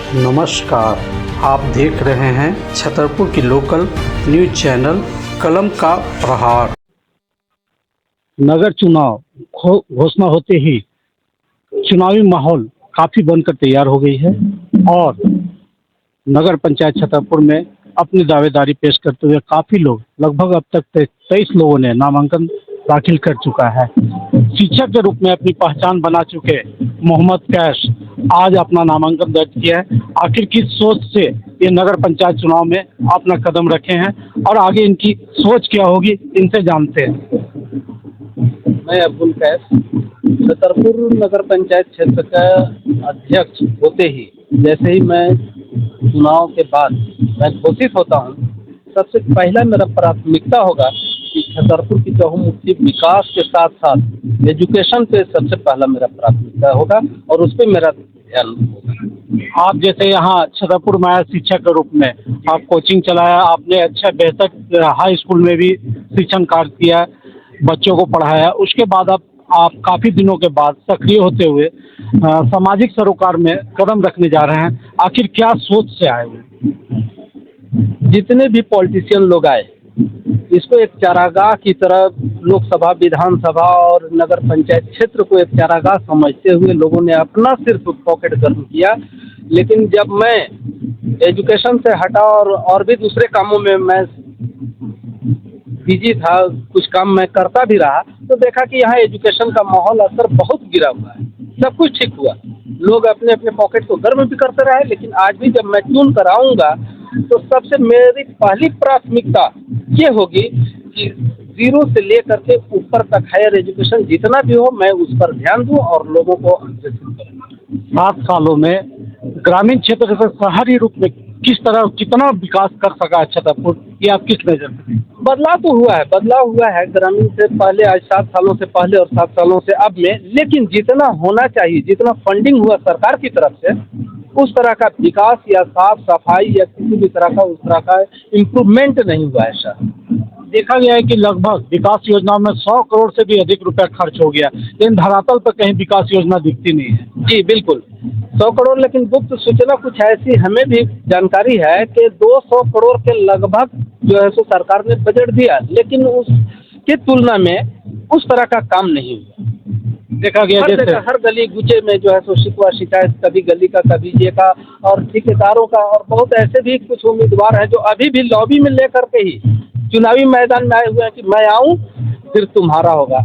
नमस्कार, आप देख रहे हैं छतरपुर की लोकल न्यूज चैनल कलम का प्रहार। नगर चुनाव घोषणा होते ही चुनावी माहौल काफ़ी बनकर तैयार हो गई है और नगर पंचायत छतरपुर में अपनी दावेदारी पेश करते हुए काफ़ी लोग, लगभग अब तक 23 लोगों ने नामांकन दाखिल कर चुका है। शिक्षक के रूप में अपनी पहचान बना चुके मोहम्मद कैश आज अपना नामांकन दर्ज किया है। आखिर किस सोच से ये नगर पंचायत चुनाव में अपना कदम रखे हैं और आगे इनकी सोच क्या होगी, इनसे जानते हैं। मैं अब्दुल कैस छतरपुर नगर पंचायत क्षेत्र का अध्यक्ष होते ही जैसे ही मैं चुनाव के बाद मैं घोषित होता हूं, सबसे पहला मेरा प्राथमिकता होगा कि छतरपुर की चहुमुखी विकास के साथ साथ एजुकेशन पे सबसे पहला मेरा प्राथमिकता होगा और उस पर मेरा ध्यान होगा। आप जैसे यहाँ छतरपुर में शिक्षक के रूप में आप कोचिंग चलाया, आपने अच्छा बेहतर हाई स्कूल में भी शिक्षण कार्य किया, बच्चों को पढ़ाया। उसके बाद आप काफ़ी दिनों के बाद सक्रिय होते हुए सामाजिक सरोकार में कदम रखने जा रहे हैं। आखिर क्या सोच से आए हुए? जितने भी पॉलिटिशियन लोग आए, इसको एक चारागाह की तरह लोकसभा, विधानसभा और नगर पंचायत क्षेत्र को एक चारागाह समझते हुए लोगों ने अपना सिर्फ पॉकेट गर्म किया। लेकिन जब मैं एजुकेशन से हटा और भी दूसरे कामों में मैं बिजी था, कुछ काम मैं करता भी रहा, तो देखा कि यहाँ एजुकेशन का माहौल असर बहुत गिरा हुआ है। सब कुछ ठीक हुआ, लोग अपने अपने पॉकेट को गर्म भी करते रहे। लेकिन आज भी जब मैं चुन कर आऊँगा तो सबसे मेरी पहली प्राथमिकता ये होगी कि 0 से लेकर के ऊपर तक हायर एजुकेशन जितना भी हो, मैं उस पर ध्यान दूँ और लोगों को अग्रसित करूँ। 7 सालों में ग्रामीण क्षेत्र से शहरी रूप में किस तरह कितना विकास कर सका है छतरपुर, ये आप किस नज़र में? बदलाव हुआ है ग्रामीण से पहले, आज 7 सालों से पहले और 7 सालों से अब में। लेकिन जितना होना चाहिए, जितना फंडिंग हुआ सरकार की तरफ से, उस तरह का विकास या साफ सफाई या किसी भी तरह का उस तरह का इम्प्रूवमेंट नहीं हुआ है सर। देखा गया है कि लगभग विकास योजनाओं में 100 करोड़ से भी अधिक रुपया खर्च हो गया, लेकिन धरातल पर कहीं विकास योजना दिखती नहीं है। जी बिल्कुल, 100 करोड़, लेकिन गुप्त सूचना कुछ ऐसी हमें भी जानकारी है कि 200 करोड़ के लगभग जो है सो सरकार ने बजट दिया, लेकिन उसकी तुलना में उस तरह का काम नहीं हुआ। देखा गया जैसे हर गली गुचे में जो है सो शिकवा शिकायत, कभी गली का, कभी ये का, और ठेकेदारों का, और बहुत ऐसे भी कुछ उम्मीदवार हैं जो अभी भी लॉबी में लेकर के ही चुनावी मैदान में आए हुए हैं कि मैं आऊं फिर तुम्हारा होगा।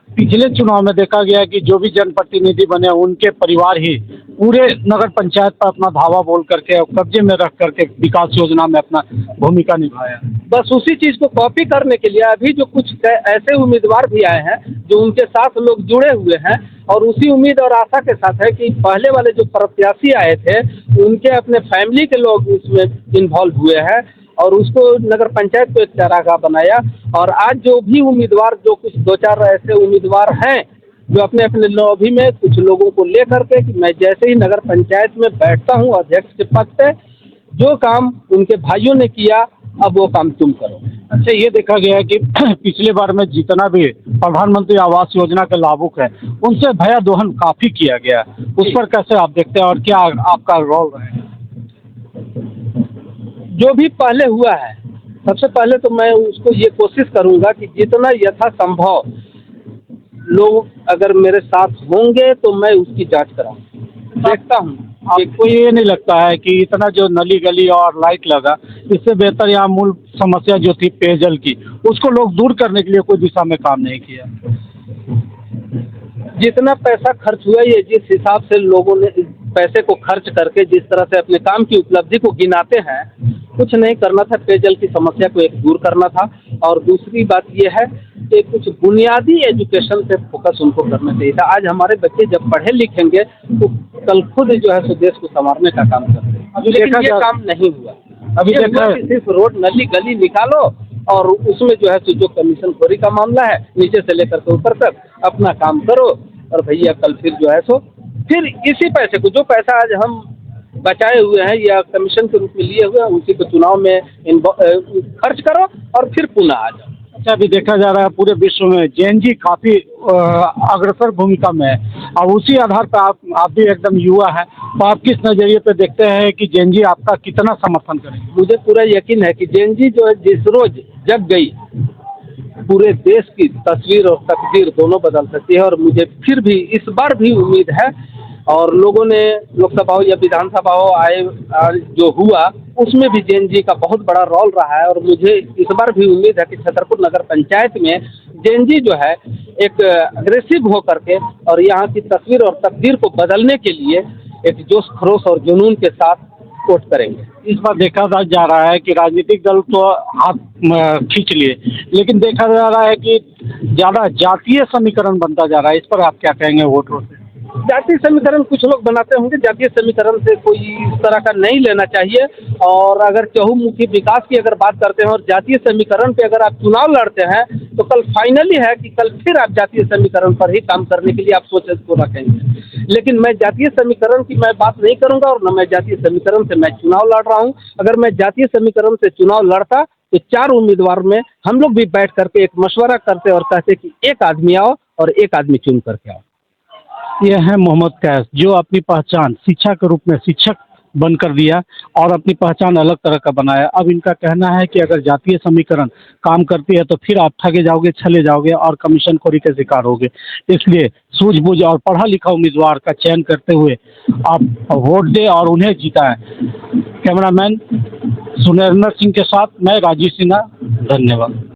पिछले चुनाव में देखा गया कि जो भी जनप्रतिनिधि बने उनके परिवार ही पूरे नगर पंचायत पर अपना धावा बोल करके कब्जे में रख करके विकास योजना में अपना भूमिका निभाया। बस उसी चीज़ को कॉपी करने के लिए अभी जो कुछ ऐसे उम्मीदवार भी आए हैं जो उनके साथ लोग जुड़े हुए हैं, और उसी उम्मीद और आशा के साथ है कि पहले वाले जो प्रत्याशी आए थे उनके अपने फैमिली के लोग उसमें इन्वॉल्व हुए हैं और उसको नगर पंचायत को एक चारागाह बनाया। और आज जो भी उम्मीदवार, जो कुछ 2-4 ऐसे उम्मीदवार हैं जो अपने अपने लॉबी में कुछ लोगों को लेकर के कि मैं जैसे ही नगर पंचायत में बैठता हूं अध्यक्ष के पद पे, जो काम उनके भाइयों ने किया अब वो काम तुम करो। अच्छा, ये देखा गया है कि पिछले बार में जितना भी प्रधानमंत्री आवास योजना के लाभुक है उनसे भया दोहन काफ़ी किया गया, उस पर कैसे आप देखते हैं और क्या आपका रोल रहेगा? जो भी पहले हुआ है, सबसे पहले तो मैं उसको ये कोशिश करूंगा कि जितना यथासंभव लोग अगर मेरे साथ होंगे तो मैं उसकी जांच कराऊं। देखता हूं, आपको ये नहीं लगता है कि इतना जो नली गली और लाइट लगा, इससे बेहतर यहाँ मूल समस्या जो थी पेयजल की, उसको लोग दूर करने के लिए कोई दिशा में काम नहीं किया? जितना पैसा खर्च हुआ, ये जिस हिसाब से लोगों ने पैसे को खर्च करके जिस तरह से अपने काम की उपलब्धि को गिनाते हैं, कुछ नहीं करना था। पेयजल की समस्या को एक दूर करना था, और दूसरी बात ये है कि कुछ बुनियादी एजुकेशन पे फोकस उनको करना चाहिए था। आज हमारे बच्चे जब पढ़े लिखेंगे तो कल खुद जो है सो देश को संवारने का काम करते हैं, लेकिन ये काम नहीं हुआ। अभी देखा सिर्फ रोड, नली गली निकालो और उसमें जो है जो कमीशन खोरी का मामला है, नीचे से लेकर के ऊपर तक अपना काम करो, और भैया कल फिर जो है सो फिर इसी पैसे को, जो पैसा आज हम बचाए हुए हैं या कमीशन के रूप में लिए हुए हैं, उसी को चुनाव में खर्च करो और फिर पुनः आ जाओ। अच्छा, अभी देखा जा रहा है पूरे विश्व में जेएनजी काफी अग्रसर भूमिका में है। अब उसी आधार पर आप भी एकदम युवा है, तो आप किस नजरिए पे देखते हैं कि जेएनजी आपका कितना समर्थन करेंगे? मुझे पूरा यकीन है कि जेएनजी जो है जिस रोज जग गई, पूरे देश की तस्वीर और तकदीर दोनों बदल सकती है। और मुझे फिर भी इस बार भी उम्मीद है, और लोगों ने लोकसभा हो या विधानसभा हो आए जो हुआ उसमें भी जेएनजी का बहुत बड़ा रोल रहा है। और मुझे इस बार भी उम्मीद है कि छतरपुर नगर पंचायत में जेएनजी जो है एक अग्रेसिव हो करके और यहाँ की तस्वीर और तकदीर को बदलने के लिए एक जोश खरोश और जुनून के साथ वोट करेंगे। इस बार देखा जा रहा है कि राजनीतिक दल तो हाथ खींच लिए, लेकिन देखा जा रहा है कि ज़्यादा जातीय समीकरण बनता जा रहा है। इस पर आप क्या कहेंगे वोटरों से? जातीय समीकरण कुछ लोग बनाते होंगे, जातीय समीकरण से कोई इस तरह का नहीं लेना चाहिए। और अगर चहुमुखी विकास की अगर बात करते हैं और जातीय समीकरण पे अगर आप चुनाव लड़ते हैं तो कल फाइनली है कि कल फिर आप जातीय समीकरण पर ही काम करने के लिए आप सोच को रखेंगे। लेकिन मैं जातीय समीकरण की मैं बात नहीं करूंगा और न मैं जातीय समीकरण से मैं चुनाव लड़ रहा हूं। अगर मैं जातीय समीकरण से चुनाव लड़ता तो 4 उम्मीदवार में हम लोग भी बैठ करके एक मशवरा करते और कहते कि एक आदमी आओ और एक आदमी चुन करके आओ। ये है मोहम्मद कैस, जो अपनी पहचान शिक्षा के रूप में शिक्षक बनकर दिया और अपनी पहचान अलग तरह का बनाया। अब इनका कहना है कि अगर जातीय समीकरण काम करती है तो फिर आप ठगे जाओगे, छले जाओगे और कमीशन खोरी के शिकार होगे। इसलिए सूझबूझ और पढ़ा लिखा उम्मीदवार का चयन करते हुए आप वोट दें और उन्हें जिताएं। कैमरामैन सुनैर सिंह के साथ मैं राजीव सिन्हा, धन्यवाद।